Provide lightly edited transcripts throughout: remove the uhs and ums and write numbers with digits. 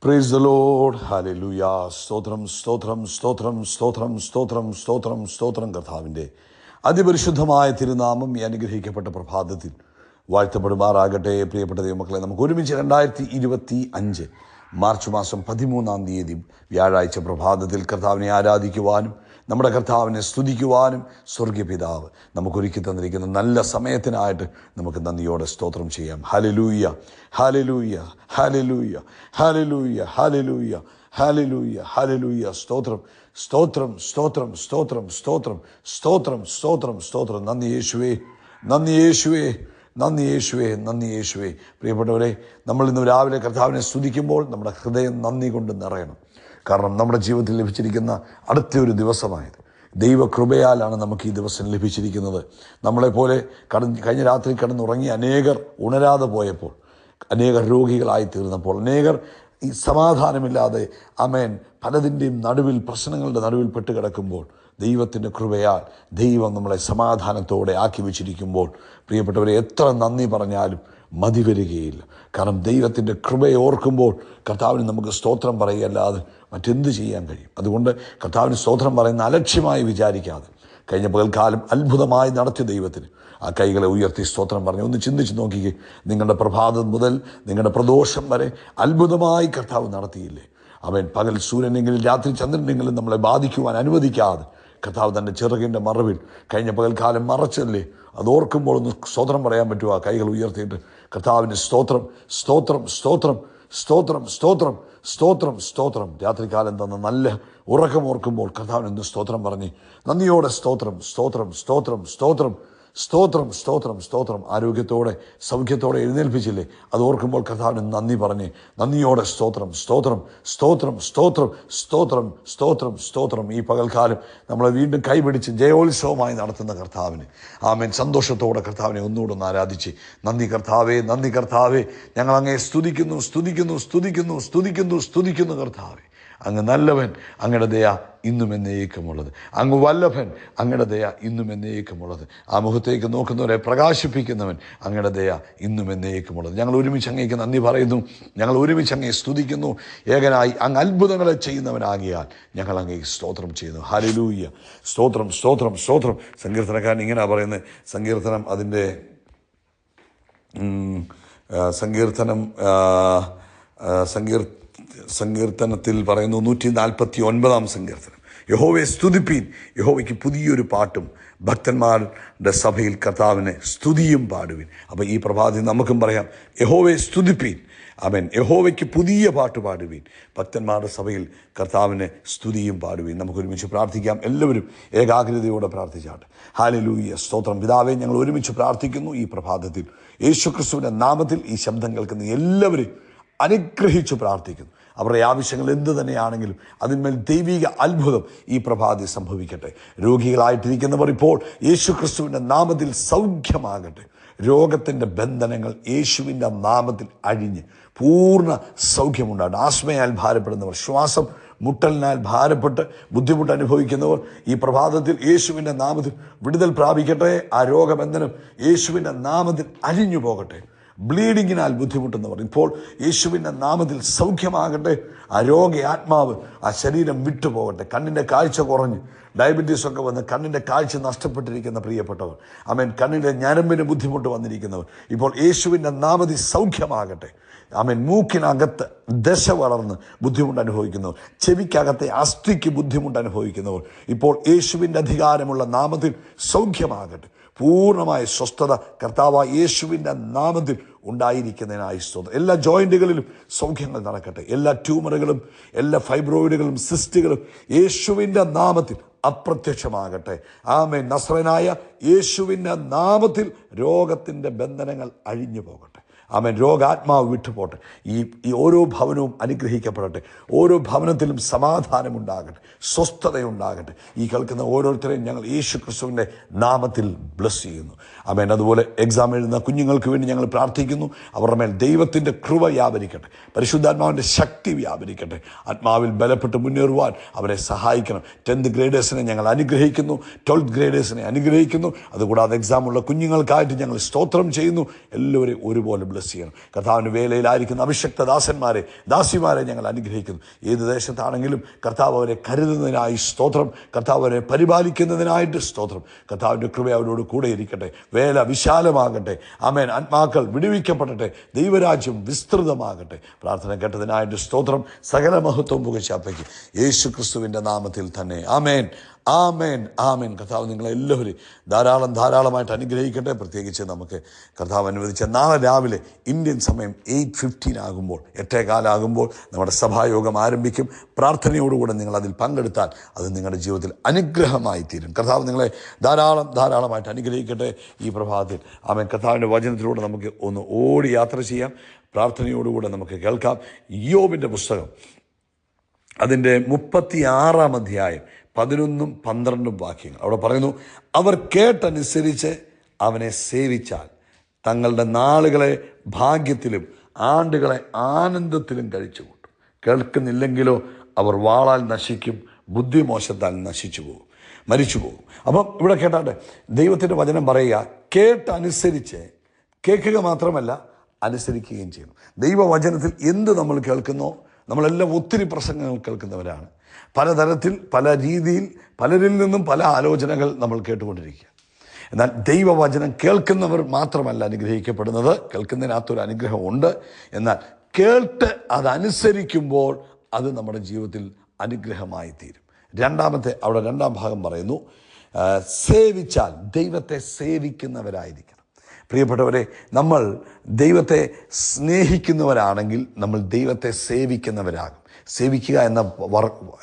Praise the Lord. Hallelujah. സ്തോത്രം സ്തോത്രം സ്തോത്രം സ്തോത്രം സ്തോത്രം സ്തോത്രം സ്തോത്രം. കർത്താവിൻ്റെ അതിപരിശുദ്ധമായ തിരുനാമം ഈ അനുഗ്രഹിക്കപ്പെട്ട പ്രഭാതത്തിൽ വാഴ്ത്തപ്പെടുമാറാകട്ടെ. പ്രിയപ്പെട്ട ദൈവമക്കളെ, നമുക്ക് ഒരുമിച്ച് 2025 മാർച്ച് മാസം 13 വ്യാഴാഴ്ച പ്രഭാതത്തിൽ കർത്താവിനെ ആരാധിക്കുവാനും നമ്മുടെ കർത്താവിനെ സ്തുതിക്കുവാനും സ്വർഗീയ പിതാവ് നമുക്കൊരുക്കി തന്നിരിക്കുന്ന നല്ല സമയത്തിനായിട്ട് നമുക്ക് നന്ദിയോടെ സ്തോത്രം ചെയ്യാം. Hallelujah, hallelujah, hallelujah, hallelujah, hallelujah, hallelujah, hallelujah. സ്തോത്രം സ്തോത്രം സ്തോത്രം സ്തോത്രം സ്തോത്രം സ്തോത്രം സ്തോത്രം സ്തോത്രം. നന്ദി യേശുവേ, നന്ദി യേശുവേ, നന്ദി യേശുവേ, നന്ദി യേശുവേ. പ്രിയപ്പെട്ടവരെ, നമ്മൾ ഇന്ന് രാവിലെ കർത്താവിനെ സ്തുതിക്കുമ്പോൾ നമ്മുടെ ഹൃദയം നന്ദി കൊണ്ട് നിറയണം. കാരണം നമ്മുടെ ജീവിതത്തിൽ ലഭിച്ചിരിക്കുന്ന അടുത്തൊരു ദിവസമായത് ദൈവകൃപയാലാണ് നമുക്ക് ഈ ദിവസം ലഭിച്ചിരിക്കുന്നത്. നമ്മളെപ്പോലെ കഴിഞ്ഞ രാത്രി കിടന്നുറങ്ങി അനേകർ ഉണരാതെ പോയപ്പോൾ, അനേകർ രോഗികളായി തീർന്നപ്പോൾ, അനേകർ ഈ സമാധാനമില്ലാതെ പലതിൻ്റെയും നടുവിൽ, പ്രശ്നങ്ങളുടെ നടുവിൽ പെട്ട് കിടക്കുമ്പോൾ, ദൈവത്തിൻ്റെ കൃപയാൽ ദൈവം നമ്മളെ സമാധാനത്തോടെ ആക്കി വെച്ചിരിക്കുമ്പോൾ, പ്രിയപ്പെട്ടവരെ, എത്ര നന്ദി പറഞ്ഞാലും മതി വരികയില്ല. കാരണം ദൈവത്തിൻ്റെ കൃപയെ ഓർക്കുമ്പോൾ കർത്താവിന് നമുക്ക് സ്തോത്രം പറയുകയല്ലാതെ മറ്റെന്ത് ചെയ്യാൻ കഴിയും? അതുകൊണ്ട് കർത്താവിന് സ്തോത്രം പറയുന്ന അലക്ഷ്യമായി വിചാരിക്കാതെ, കഴിഞ്ഞ പകൽക്കാലം അത്ഭുതമായി നടത്തിയ ദൈവത്തിന് ആ കൈകളെ ഉയർത്തി സ്തോത്രം പറഞ്ഞു. ഒന്ന് ചിന്തിച്ച് നോക്കിക്കേ, നിങ്ങളുടെ പ്രഭാതം മുതൽ നിങ്ങളുടെ പ്രദോഷം വരെ അത്ഭുതമായി കർത്താവ് നടത്തിയില്ലേ? പകൽ സൂര്യനെങ്കിലും രാത്രി ചന്ദ്രനെങ്കിലും നമ്മളെ ബാധിക്കുവാൻ അനുവദിക്കാതെ കർത്താവ് തൻ്റെ ചിറകിൻ്റെ മറവിൽ കഴിഞ്ഞ പകൽക്കാലം മറച്ചല്ലേ? അതോർക്കുമ്പോൾ ഒന്ന് സ്തോത്രം പറയാൻ പറ്റുമോ? ആ കൈകൾ ഉയർത്തിയിട്ട് കർത്താവിൻ്റെ സ്തോത്രം സ്തോത്രം സ്തോത്രം സ്തോത്രം സ്തോത്രം സ്തോത്രം സ്തോത്രം. രാത്രികാലം തന്ന നല്ല ഉറക്കം ഓർക്കുമ്പോൾ കർത്താവിനൊന്ന് സ്തോത്രം പറഞ്ഞ് നന്ദിയോടെ സ്തോത്രം സ്തോത്രം സ്തോത്രം സ്തോത്രം സ്തോത്രം സ്തോത്രം സ്തോത്രം. ആരോഗ്യത്തോടെ സൗഖ്യത്തോടെ എഴുന്നേൽപ്പിച്ചില്ലേ? അത് ഓർക്കുമ്പോൾ കർത്താവിന് നന്ദി പറഞ്ഞ് നന്ദിയോടെ സ്തോത്രം സ്തോത്രം സ്തോത്രം സ്തോത്രം സ്തോത്രം സ്തോത്രം സ്തോത്രം. ഈ പകൽക്കാലം നമ്മളെ വീണ്ടും കൈപിടിച്ച് ജയോത്സവമായി നടത്തുന്ന കർത്താവിന് സന്തോഷത്തോടെ കർത്താവിനെ ഒന്നുകൂടെ ഒന്ന് ആരാധിച്ച് നന്ദി കർത്താവേ, നന്ദി കർത്താവേ, ഞങ്ങൾ അങ്ങേ സ്തുതിക്കുന്നു സ്തുതിക്കുന്നു സ്തുതിക്കുന്നു സ്തുതിക്കുന്നു സ്തുതിക്കുന്നു. കർത്താവേ, അങ്ങ് നല്ലവൻ, അങ്ങയുടെ ദയ ഇന്നും എന്നേക്കുമുള്ളത്. അങ്ങ് വല്ലഭൻ, അങ്ങയുടെ ദയ ഇന്നും എന്നേക്കുമുള്ളത്. ആ മുഖത്തേക്ക് നോക്കുന്നവരെ പ്രകാശിപ്പിക്കുന്നവൻ, അങ്ങയുടെ ദയ ഇന്നും എന്നേക്കുമുള്ളത്. ഞങ്ങൾ ഒരുമിച്ച് അങ്ങേക്ക് നന്ദി പറയുന്നു, ഞങ്ങൾ ഒരുമിച്ച് അങ്ങേ സ്തുതിക്കുന്നു. ഏകനായി അങ്ങ് അത്ഭുതങ്ങളെ ചെയ്യുന്നവനാകിയാൽ ഞങ്ങൾ അങ്ങേക്ക് സ്തോത്രം ചെയ്യുന്നു. ഹല്ലേലൂയ. സ്തോത്രം സ്തോത്രം സ്തോത്രം. സങ്കീർത്തനക്കാരൻ ഇങ്ങനെ പറയുന്നത്, സങ്കീർത്തനം അതിൻ്റെ സങ്കീർത്തനത്തിൽ പറയുന്നു, 149 സങ്കീർത്തനം. യഹോവയെ സ്തുതിപ്പീൻ, യഹോവയ്ക്ക് പുതിയൊരു പാട്ടും ഭക്തന്മാരുടെ സഭയിൽ കർത്താവിന് സ്തുതിയും പാടുവിൻ. അപ്പോൾ ഈ പ്രഭാതത്തിൽ നമുക്കും പറയാം, യഹോവയെ സ്തുതിപ്പീൻ, യഹോവയ്ക്ക് പുതിയ പാട്ട് പാടുവീൻ, ഭക്തന്മാരുടെ സഭയിൽ കർത്താവിന് സ്തുതിയും പാടുവീൻ. നമുക്കൊരുമിച്ച് പ്രാർത്ഥിക്കാം. എല്ലാവരും ഏകാഗ്രതയോടെ പ്രാർത്ഥിച്ചാട്ടെ. ഹല്ലേലൂയ. സ്തോത്രം. പിതാവേ, ഞങ്ങൾ ഒരുമിച്ച് പ്രാർത്ഥിക്കുന്നു ഈ പ്രഭാതത്തിൽ യേശുക്രിസ്തുവിൻ്റെ നാമത്തിൽ. ഈ ശബ്ദം കേൾക്കുന്ന എല്ലാവരെയും അനുഗ്രഹിച്ചു പ്രാർത്ഥിക്കുന്നു. അവരുടെ ആവശ്യങ്ങൾ എന്ത് തന്നെയാണെങ്കിലും അതിന്മേൽ ദൈവിക അത്ഭുതം ഈ പ്രഭാതി സംഭവിക്കട്ടെ. രോഗികളായിട്ടിരിക്കുന്നവർ ഇപ്പോൾ യേശുക്രിസ്തുവിൻ്റെ നാമത്തിൽ സൗഖ്യമാകട്ടെ. രോഗത്തിൻ്റെ ബന്ധനങ്ങൾ യേശുവിൻ്റെ നാമത്തിൽ അഴിഞ്ഞ് പൂർണ്ണ സൗഖ്യമുണ്ടാകട്ടെ. ആസ്മയാൽ ഭാരപ്പെടുന്നവർ, ശ്വാസം മുട്ടലിനാൽ ഭാരപ്പെട്ട് ബുദ്ധിമുട്ട് അനുഭവിക്കുന്നവർ ഈ പ്രഭാതത്തിൽ യേശുവിൻ്റെ നാമത്തിൽ വിടുതൽ പ്രാപിക്കട്ടെ. ആ രോഗബന്ധനം യേശുവിൻ്റെ നാമത്തിൽ അഴിഞ്ഞു പോകട്ടെ. ബ്ലീഡിങ്ങിനാൽ ബുദ്ധിമുട്ടുന്നവർ ഇപ്പോൾ യേശുവിൻ്റെ നാമത്തിൽ സൗഖ്യമാകട്ടെ. ആ ആത്മാവ് ആ ശരീരം വിട്ടുപോകട്ടെ. കണ്ണിൻ്റെ കാഴ്ച കുറഞ്ഞ് ഡയബറ്റീസൊക്കെ വന്ന് കണ്ണിൻ്റെ കാഴ്ച നഷ്ടപ്പെട്ടിരിക്കുന്ന പ്രിയപ്പെട്ടവർ, കണ്ണിൻ്റെ ഞരമ്പിന് ബുദ്ധിമുട്ട് വന്നിരിക്കുന്നവർ ഇപ്പോൾ യേശുവിൻ്റെ നാമത്തിൽ സൗഖ്യമാകട്ടെ. മൂക്കിനകത്ത് ദശ വളർന്ന് ബുദ്ധിമുട്ട് അനുഭവിക്കുന്നവർ, ചെവിക്കകത്തെ അസ്ഥിക്ക് ബുദ്ധിമുട്ട് അനുഭവിക്കുന്നവർ ഇപ്പോൾ യേശുവിൻ്റെ അധികാരമുള്ള നാമത്തിൽ സൗഖ്യമാകട്ടെ. പൂർണ്ണമായ സ്വസ്ഥത കർത്താവായ യേശുവിൻ്റെ നാമത്തിൽ ഉണ്ടായിരിക്കുന്നതിനായി സ്തോത്രം. എല്ലാ ജോയിൻറ്റുകളിലും സൗഖ്യങ്ങൾ നടക്കട്ടെ. എല്ലാ ട്യൂമറുകളും, എല്ലാ ഫൈബ്രോയിഡുകളും, സിസ്റ്റുകളും യേശുവിൻ്റെ നാമത്തിൽ അപ്രത്യക്ഷമാകട്ടെ. നസ്രനായ യേശുവിൻ്റെ നാമത്തിൽ രോഗത്തിൻ്റെ ബന്ധനങ്ങൾ അഴിഞ്ഞു പോകട്ടെ. രോഗാത്മാവ് വിട്ടുപോട്ടെ. ഈ ഓരോ ഭവനവും അനുഗ്രഹിക്കപ്പെടട്ടെ. ഓരോ ഭവനത്തിലും സമാധാനമുണ്ടാകട്ടെ, സ്വസ്ഥതയുണ്ടാകട്ടെ. ഈ കേൾക്കുന്ന ഓരോരുത്തരെയും ഞങ്ങൾ യേശു ക്രിസ്തുവിൻ്റെ നാമത്തിൽ ബ്ലസ് ചെയ്യുന്നു. അതുപോലെ എക്സാം എഴുതുന്ന കുഞ്ഞുങ്ങൾക്ക് വേണ്ടി ഞങ്ങൾ പ്രാർത്ഥിക്കുന്നു. അവരുടെ മേൽ ദൈവത്തിൻ്റെ കൃപ വ്യാപരിക്കട്ടെ, പരിശുദ്ധാത്മാവിൻ്റെ ശക്തി വ്യാപരിക്കട്ടെ. ആത്മാവിൽ ബലപ്പെട്ട് മുന്നേറുവാൻ അവരെ സഹായിക്കണം. 10th ഗ്രേഡേഴ്സിനെ ഞങ്ങൾ അനുഗ്രഹിക്കുന്നു, 12th ഗ്രേഡേഴ്സിനെ അനുഗ്രഹിക്കുന്നു. അതുകൂടാതെ എക്സാമുള്ള കുഞ്ഞുങ്ങൾക്കായിട്ട് ഞങ്ങൾ സ്തോത്രം ചെയ്യുന്നു. എല്ലാവരെയും ഒരുപോലെ ബ്ലസ് ബ്ലസ് ചെയ്യണം. കർത്താവിൻ്റെ വേലയിലായിരിക്കുന്ന അഭിഷക്ത ദാസന്മാരെ, ദാസിമാരെ ഞങ്ങൾ അനുഗ്രഹിക്കുന്നു. ഏത് ദേശത്താണെങ്കിലും കർത്താവ് അവരെ കരുതുന്നതിനായി സ്തോത്രം. കർത്താവ് അവരെ പരിപാലിക്കുന്നതിനായിട്ട് സ്തോത്രം. കർത്താവിൻ്റെ കൃപ അവരോട് കൂടെ ഇരിക്കട്ടെ. വേല വിശാലമാകട്ടെ. ആമേൻ. ആത്മാക്കൾ വിടുവിക്കപ്പെടട്ടെ. ദൈവരാജ്യം വിസ്തൃതമാകട്ടെ. പ്രാർത്ഥന കേട്ടതിനായിട്ട് സ്തോത്രം. സകല മഹത്വം പുകഴ്ചാപ്പയ്ക്ക് യേശു ക്രിസ്തുവിൻ്റെ നാമത്തിൽ തന്നെ. ആമേൻ, ആമേൻ, ആമേൻ. കർത്താവ് നിങ്ങളെല്ലാവരും ധാരാളമായിട്ട് അനുഗ്രഹിക്കട്ടെ. പ്രത്യേകിച്ച് നമുക്ക് കർത്താവ് അനുവദിച്ച നാളെ രാവിലെ ഇന്ത്യൻ സമയം 8:15 ആകുമ്പോൾ, 8:15 നമ്മുടെ സഭായോഗം ആരംഭിക്കും. പ്രാർത്ഥനയോടുകൂടെ നിങ്ങൾ അതിൽ പങ്കെടുത്താൽ അത് നിങ്ങളുടെ ജീവിതത്തിൽ അനുഗ്രഹമായി തീരും. കർത്താവ് നിങ്ങളെ ധാരാളമായിട്ട് അനുഗ്രഹിക്കട്ടെ ഈ പ്രഭാതത്തിൽ. ആമേൻ. കർത്താവിൻ്റെ വചനത്തിലൂടെ നമുക്ക് ഒന്ന് ഓടി യാത്ര ചെയ്യാം. പ്രാർത്ഥനയോടുകൂടെ നമുക്ക് കേൾക്കാം. യോബിൻ്റെ പുസ്തകം അതിൻ്റെ 36-ാം അധ്യായം 11-12 വാക്യങ്ങൾ. അവിടെ പറയുന്നു, അവർ കേട്ടനുസരിച്ച് അവനെ സേവിച്ചാൽ തങ്ങളുടെ നാളുകളെ ഭാഗ്യത്തിലും ആണ്ടുകളെ ആനന്ദത്തിലും കഴിച്ചുകൂട്ടും. കേൾക്കുന്നില്ലെങ്കിലോ അവർ വാളാൽ നശിക്കും, ബുദ്ധിമോശത്താൽ നശിച്ചു പോകും, മരിച്ചു പോകും. അപ്പം ഇവിടെ കേട്ടാട്ടെ, ദൈവത്തിൻ്റെ വചനം പറയുക, കേട്ടനുസരിച്ച്, കേൾക്കുക മാത്രമല്ല അനുസരിക്കുകയും ചെയ്യണം. ദൈവവചനത്തിൽ എന്ത് നമ്മൾ കേൾക്കുന്നോ, നമ്മളെല്ലാം ഒത്തിരി പ്രസംഗങ്ങൾ കേൾക്കുന്നവരാണ്. പലതരത്തിൽ, പല രീതിയിൽ, പലരിൽ നിന്നും പല ആലോചനകൾ നമ്മൾ കേട്ടുകൊണ്ടിരിക്കുക. എന്നാൽ ദൈവവചനം കേൾക്കുന്നവർ മാത്രമല്ല അനുഗ്രഹിക്കപ്പെടുന്നത്. കേൾക്കുന്നതിനകത്തൊരു അനുഗ്രഹമുണ്ട്. എന്നാൽ കേട്ട് അതനുസരിക്കുമ്പോൾ അത് നമ്മുടെ ജീവിതത്തിൽ അനുഗ്രഹമായി തീരും. അവിടെ രണ്ടാം ഭാഗം പറയുന്നു, സേവിച്ചാൽ ദൈവത്തെ സേവിക്കുന്നവരായിരിക്കണം. പ്രിയപ്പെട്ടവരെ, നമ്മൾ ദൈവത്തെ സ്നേഹിക്കുന്നവരാണെങ്കിൽ നമ്മൾ ദൈവത്തെ സേവിക്കുന്നവരാകും. സേവിക്കുക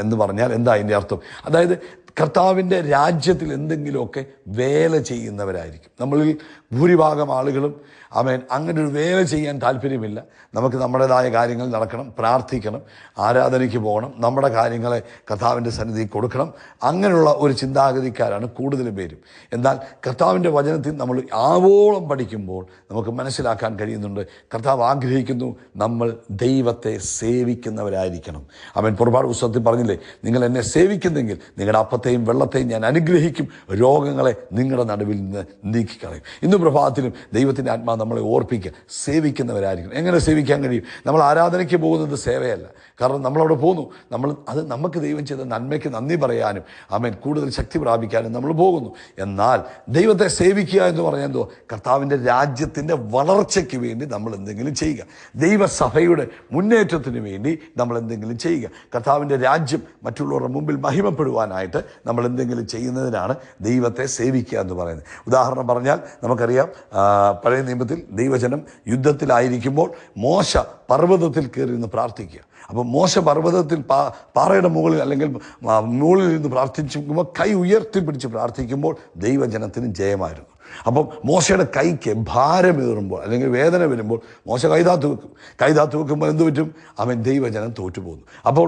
എന്ന് പറഞ്ഞാൽ എന്താ അതിൻ്റെ അർത്ഥം? അതായത് കർത്താവിൻ്റെ രാജ്യത്തിൽ എന്തെങ്കിലുമൊക്കെ വേല ചെയ്യുന്നവരായിരിക്കും. നമ്മളിൽ ഭൂരിഭാഗം ആളുകളും ആമേൻ അങ്ങനെ ഒരു വേല ചെയ്യാൻ താല്പര്യമില്ല. നമുക്ക് നമ്മുടേതായ കാര്യങ്ങൾ നടക്കണം, പ്രാർത്ഥിക്കണം, ആരാധനയ്ക്ക് പോകണം, നമ്മുടെ കാര്യങ്ങളെ കർത്താവിൻ്റെ സന്നിധിയിൽ കൊടുക്കണം. അങ്ങനെയുള്ള ഒരു ചിന്താഗതിക്കാരാണ് കൂടുതലും പേരും. എന്നാൽ കർത്താവിൻ്റെ വചനത്തിൽ നമ്മൾ ആവോളം പഠിക്കുമ്പോൾ നമുക്ക് മനസ്സിലാക്കാൻ കഴിയുന്നുണ്ട്, കർത്താവ് ആഗ്രഹിക്കുന്നു നമ്മൾ ദൈവത്തെ സേവിക്കുന്നവരായിരിക്കണം. ആമേൻ. പുറപ്പാട് പുസ്തകത്തിൽ പറഞ്ഞില്ലേ, നിങ്ങൾ എന്നെ സേവിക്കുന്നെങ്കിൽ നിങ്ങളുടെ അപ്പത്തെയും വെള്ളത്തെയും ഞാൻ അനുഗ്രഹിക്കും, രോഗങ്ങളെ നിങ്ങളുടെ നടുവിൽ നിന്ന് നീക്കിക്കളയും. ഇന്ന് പ്രഭാതത്തിലും ദൈവത്തിൻ്റെ ആത്മാവ് നമ്മളെ ഓർപ്പിക്കുക, സേവിക്കുന്നവരായിരിക്കും. എങ്ങനെ സേവിക്കാൻ കഴിയും? നമ്മൾ ആരാധനയ്ക്ക് പോകുന്നത് സേവയല്ല. കാരണം നമ്മളവിടെ പോകുന്നു, നമുക്ക് ദൈവം ചെയ്ത നന്മയ്ക്ക് നന്ദി പറയാനും ആമേൻ കൂടുതൽ ശക്തി പ്രാപിക്കാനും നമ്മൾ പോകുന്നു. എന്നാൽ ദൈവത്തെ സേവിക്കുക എന്ന് പറഞ്ഞാൽ എന്തോ? കർത്താവിൻ്റെ രാജ്യത്തിൻ്റെ വളർച്ചയ്ക്ക് വേണ്ടി നമ്മൾ എന്തെങ്കിലും ചെയ്യുക, ദൈവസഭയുടെ മുന്നേറ്റത്തിന് വേണ്ടി നമ്മൾ എന്തെങ്കിലും ചെയ്യുക, കർത്താവിൻ്റെ രാജ്യം മറ്റുള്ളവരുടെ മുമ്പിൽ മഹിമപ്പെടുവാനായിട്ട് നമ്മൾ എന്തെങ്കിലും ചെയ്യുന്നതിനാണ് ദൈവത്തെ സേവിക്കുക എന്ന് പറയുന്നത്. ഉദാഹരണം പറഞ്ഞാൽ നമുക്കറിയാം, പഴയ നിയമത്തിൽ ദൈവജനം യുദ്ധത്തിലായിരിക്കുമ്പോൾ മോശ പർവ്വതത്തിൽ കയറി നിന്ന് പ്രാർത്ഥിക്കുക. അപ്പം മോശ പർവ്വതത്തിൽ പാറയുടെ മുകളിൽ അല്ലെങ്കിൽ മുകളിൽ നിന്ന് പ്രാർത്ഥിക്കുമ്പോൾ കൈ ഉയർത്തിപ്പിടിച്ച് പ്രാർത്ഥിക്കുമ്പോൾ ദൈവജനത്തിന് ജയമായിരുന്നു. അപ്പം മോശയുടെ കൈക്ക് ഭാരമേറുമ്പോൾ അല്ലെങ്കിൽ വേദന വരുമ്പോൾ മോശ കൈതാത്തു വെക്കുമ്പോൾ എന്ത് പറ്റും? അവൻ ദൈവജനം തോറ്റുപോകുന്നു. അപ്പോൾ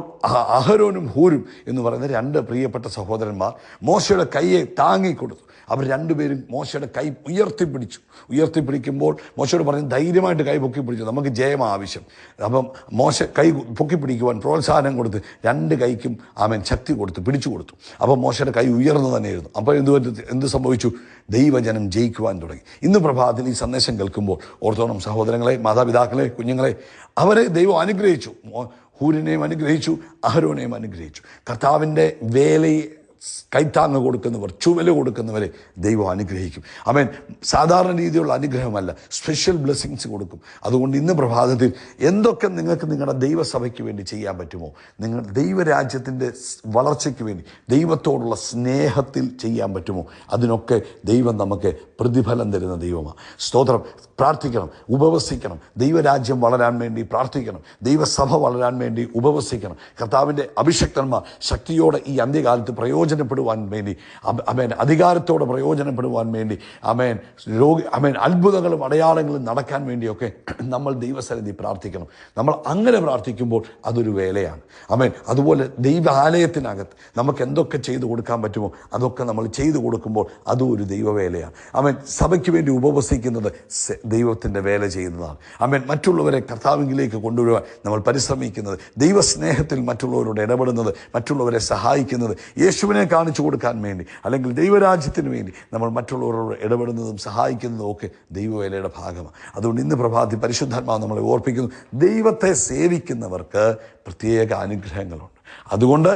അഹരോനും ഹൂരും എന്ന് പറയുന്ന രണ്ട് പ്രിയപ്പെട്ട സഹോദരന്മാർ മോശയുടെ കൈയെ താങ്ങിക്കൊടുത്തു. അവർ രണ്ടുപേരും മോശയുടെ കൈ ഉയർത്തിപ്പിടിക്കുമ്പോൾ മോശയോട് പറഞ്ഞ് ധൈര്യമായിട്ട് കൈ പൊക്കിപ്പിടിച്ചു, നമുക്ക് ജയം ആവശ്യം. അപ്പം മോശ കൈ പൊക്കിപ്പിടിക്കുവാൻ പ്രോത്സാഹനം കൊടുത്ത് രണ്ട് കൈക്കും ആമേൻ ശക്തി പിടിച്ചു കൊടുത്തു. അപ്പം മോശയുടെ കൈ ഉയർന്നു തന്നെയായിരുന്നു. അപ്പോൾ എന്ത് സംഭവിച്ചു? ദൈവജനം ജയിക്കുവാൻ തുടങ്ങി. ഇന്ന് പ്രഭാതത്തിൽ ഈ സന്ദേശം കേൾക്കുമ്പോൾ ഓർത്തോണം സഹോദരങ്ങളെ, മാതാപിതാക്കളെ, കുഞ്ഞുങ്ങളെ, അവരെ ദൈവം അനുഗ്രഹിച്ചു. ഹൂരിനെയും അനുഗ്രഹിച്ചു, അഹരോനെയും അനുഗ്രഹിച്ചു. കർത്താവിൻ്റെ വേലയെ കൈത്താങ്ങ് കൊടുക്കുന്നവർ, ചുവല് കൊടുക്കുന്നവരെ ദൈവം അനുഗ്രഹിക്കും. ആമേൻ. സാധാരണ രീതിയിലുള്ള അനുഗ്രഹമല്ല, സ്പെഷ്യൽ ബ്ലെസ്സിങ്സ് കൊടുക്കും. അതുകൊണ്ട് ഇന്ന് പ്രഭാതത്തിൽ എന്തൊക്കെ നിങ്ങൾക്ക് നിങ്ങളുടെ ദൈവസഭയ്ക്ക് വേണ്ടി ചെയ്യാൻ പറ്റുമോ, നിങ്ങൾ ദൈവരാജ്യത്തിൻ്റെ വളർച്ചയ്ക്ക് വേണ്ടി ദൈവത്തോടുള്ള സ്നേഹത്തിൽ ചെയ്യാൻ പറ്റുമോ, അതിനൊക്കെ ദൈവം നമുക്ക് പ്രതിഫലം തരുന്ന ദൈവമാണ്. സ്തോത്രം. പ്രാർത്ഥിക്കണം, ഉപവസിക്കണം, ദൈവരാജ്യം വളരാൻ വേണ്ടി പ്രാർത്ഥിക്കണം, ദൈവസഭ വളരാൻ വേണ്ടി ഉപവസിക്കണം. കർത്താവിൻ്റെ അഭിഷക്തന്മാർ ശക്തിയോടെ ഈ അന്ത്യകാലത്ത് പ്രയോജനപ്പെടുവാൻ വേണ്ടി, ആമേൻ, അധികാരത്തോടെ പ്രയോജനപ്പെടുവാൻ വേണ്ടി, ആമേൻ, അത്ഭുതങ്ങളും അടയാളങ്ങളും നടക്കാൻ വേണ്ടിയൊക്കെ നമ്മൾ ദൈവസന്നിധി പ്രാർത്ഥിക്കണം. നമ്മൾ അങ്ങനെ പ്രാർത്ഥിക്കുമ്പോൾ അതൊരു വേലയാണ്. ആമേൻ. അതുപോലെ ദൈവാലയത്തിനകത്ത് നമുക്ക് എന്തൊക്കെ ചെയ്തു കൊടുക്കാൻ പറ്റുമോ അതൊക്കെ നമ്മൾ ചെയ്തു കൊടുക്കുമ്പോൾ അതും ഒരു ദൈവവേലയാണ്. ആമേൻ. സഭയ്ക്ക് വേണ്ടി ഉപവസിക്കുന്നത് ദൈവത്തിൻ്റെ വേല ചെയ്യുന്നതാണ്. ആമേൻ. മറ്റുള്ളവരെ കർത്താവിലേക്ക് കൊണ്ടുവരുവാൻ നമ്മൾ പരിശ്രമിക്കുന്നത്, ദൈവസ്നേഹത്തിൽ മറ്റുള്ളവരോട് ഇടപെടുന്നത്, മറ്റുള്ളവരെ സഹായിക്കുന്നത്, യേശുവിനെ ക്രിസ്തുവിനെ കാണിച്ചു കൊടുക്കാൻ വേണ്ടി, അല്ലെങ്കിൽ ദൈവരാജ്യത്തിന് വേണ്ടി നമ്മൾ മറ്റുള്ളവരോട് ഇടപെടുന്നതും സഹായിക്കുന്നതും ഒക്കെ ദൈവവേലയുടെ ഭാഗമാണ്. അതുകൊണ്ട് ഇന്ന് പ്രഭാതത്തിൽ പരിശുദ്ധാത്മാവ് നമ്മളെ ഓർപ്പിക്കുന്നു, ദൈവത്തെ സേവിക്കുന്നവർക്ക് പ്രത്യേക അനുഗ്രഹങ്ങളുണ്ട്. അതുകൊണ്ട്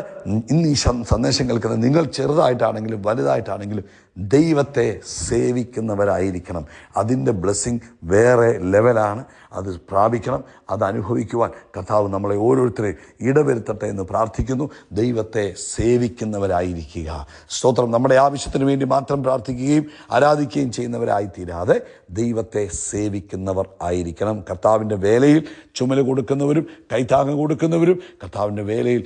ഇന്ന് ഈ സന്ദേശം കേൾക്കുന്ന നിങ്ങൾ ചെറുതായിട്ടാണെങ്കിലും വലുതായിട്ടാണെങ്കിലും ദൈവത്തെ സേവിക്കുന്നവരായിരിക്കണം. അതിൻ്റെ ബ്ലെസ്സിങ് വേറെ ലെവലാണ്. അത് പ്രാപിക്കണം, അത് അനുഭവിക്കുവാൻ കർത്താവ് നമ്മളെ ഓരോരുത്തരെയും ഇടവരുത്തട്ടെ എന്ന് പ്രാർത്ഥിക്കുന്നു. ദൈവത്തെ സേവിക്കുന്നവരായിരിക്കുക. സ്തോത്രം. നമ്മുടെ ആവശ്യത്തിന് വേണ്ടി മാത്രം പ്രാർത്ഥിക്കുകയും ആരാധിക്കുകയും ചെയ്യുന്നവരായിത്തീരാതെ ദൈവത്തെ സേവിക്കുന്നവർ ആയിരിക്കണം. കർത്താവിൻ്റെ വേലയിൽ ചുമല് കൊടുക്കുന്നവരും കൈത്താങ്ങ് കൊടുക്കുന്നവരും കർത്താവിൻ്റെ വേലയിൽ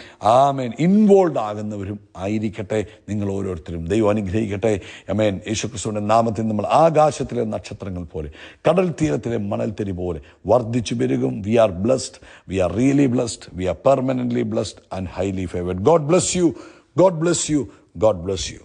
ഇൻവോൾവ് ആകുന്നവരും ആയിരിക്കട്ടെ നിങ്ങൾ ഓരോരുത്തരും. ദൈവം അനുഗ്രഹിക്കട്ടെ. ആമേൻ. യേശുക്രിസ്തുവിൻ്റെ നാമത്തിൽ നമ്മൾ ആകാശത്തിലെ നക്ഷത്രങ്ങൾ പോലെ കടൽ തീരത്തിലെ മണൽത്തരി പോലെ വർദ്ധിച്ചു പെരുകും. We are blessed, we are really blessed, we are permanently blessed and highly favoured. God bless you, God bless you, God bless U.